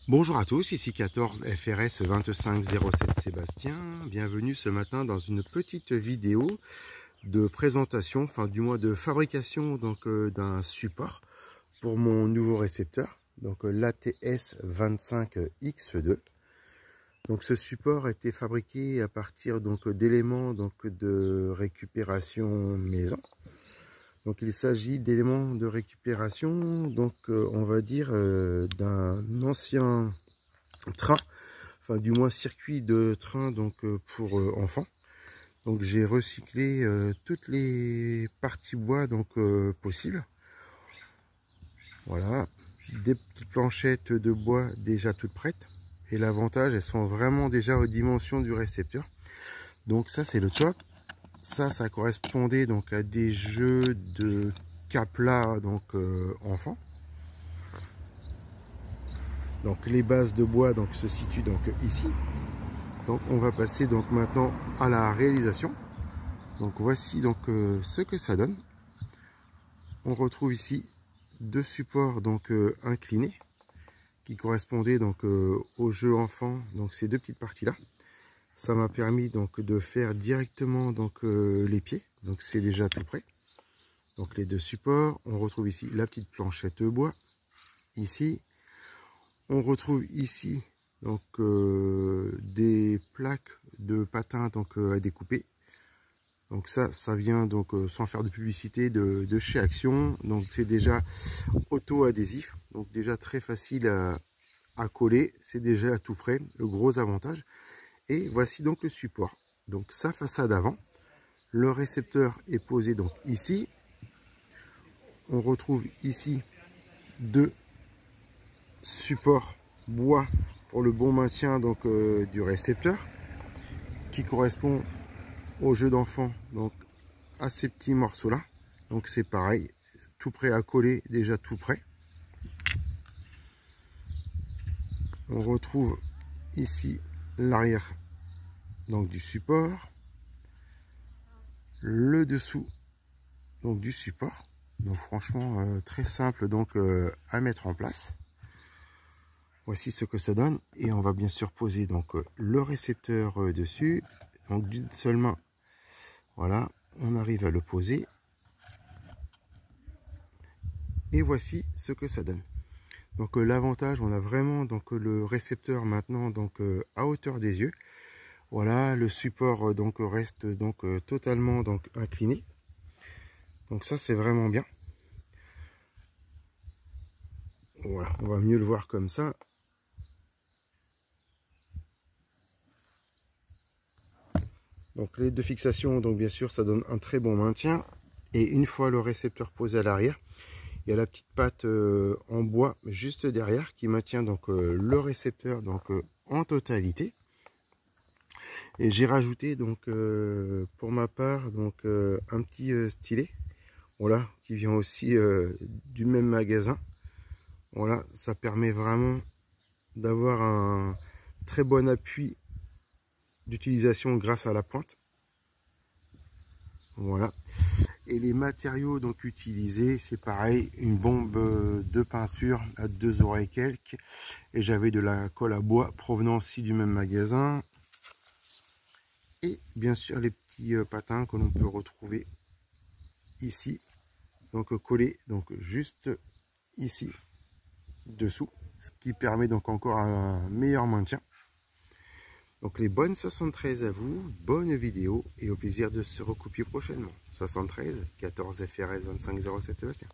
Bonjour à tous, ici 14 FRS 2507 Sébastien. Bienvenue ce matin dans une petite vidéo de présentation, enfin du moins de fabrication d'un support pour mon nouveau récepteur, donc l'ATS 25X2. Donc ce support a été fabriqué à partir d'éléments de récupération maison. Donc il s'agit d'éléments de récupération, on va dire d'un ancien train, enfin du moins circuit de train pour enfants. Donc j'ai recyclé toutes les parties bois possibles. Voilà, des petites planchettes de bois déjà toutes prêtes. Et l'avantage, elles sont vraiment déjà aux dimensions du récepteur. Donc ça c'est le top. Ça correspondait à des jeux de Capla enfants. Donc les bases de bois se situent ici. Donc on va passer maintenant à la réalisation. Donc voici ce que ça donne. On retrouve ici deux supports inclinés qui correspondaient au jeu enfant. Donc ces deux petites parties là. Ça m'a permis de faire directement les pieds. Donc c'est déjà tout prêt. Donc les deux supports. On retrouve ici la petite planchette bois. Ici. On retrouve ici des plaques de patins à découper. Donc ça vient sans faire de publicité de chez Action. Donc c'est déjà auto-adhésif, donc déjà très facile à coller. C'est déjà tout prêt, le gros avantage. Et voici le support. Donc sa façade avant. Le récepteur est posé ici. On retrouve ici deux supports bois pour le bon maintien du récepteur qui correspond au jeu d'enfant, à ces petits morceaux là. Donc c'est pareil, tout prêt à coller, déjà tout prêt. On retrouve ici l'arrière du support, le dessous du support. Donc franchement très simple à mettre en place. Voici ce que ça donne, et on va bien sûr poser le récepteur dessus. Donc d'une seule main, voilà, on arrive à le poser. Et voici ce que ça donne. Donc l'avantage, on a vraiment le récepteur maintenant à hauteur des yeux. Voilà, le support reste totalement incliné. Donc ça c'est vraiment bien. Voilà, on va mieux le voir comme ça. Donc les deux fixations, bien sûr, ça donne un très bon maintien. Et une fois le récepteur posé à l'arrière, il y a la petite patte en bois juste derrière qui maintient le récepteur en totalité. Et j'ai rajouté pour ma part un petit stylet, voilà, qui vient aussi du même magasin. Voilà, ça permet vraiment d'avoir un très bon appui d'utilisation grâce à la pointe. Voilà. Et les matériaux utilisés, c'est pareil, une bombe de peinture à 2 € et quelques. Et j'avais de la colle à bois provenant aussi du même magasin. Et bien sûr les petits patins que l'on peut retrouver ici. Collés juste ici dessous. Ce qui permet encore un meilleur maintien. Donc les bonnes 73 à vous, bonne vidéo et au plaisir de se recopier prochainement. 73 14 FRS 2507 Sébastien.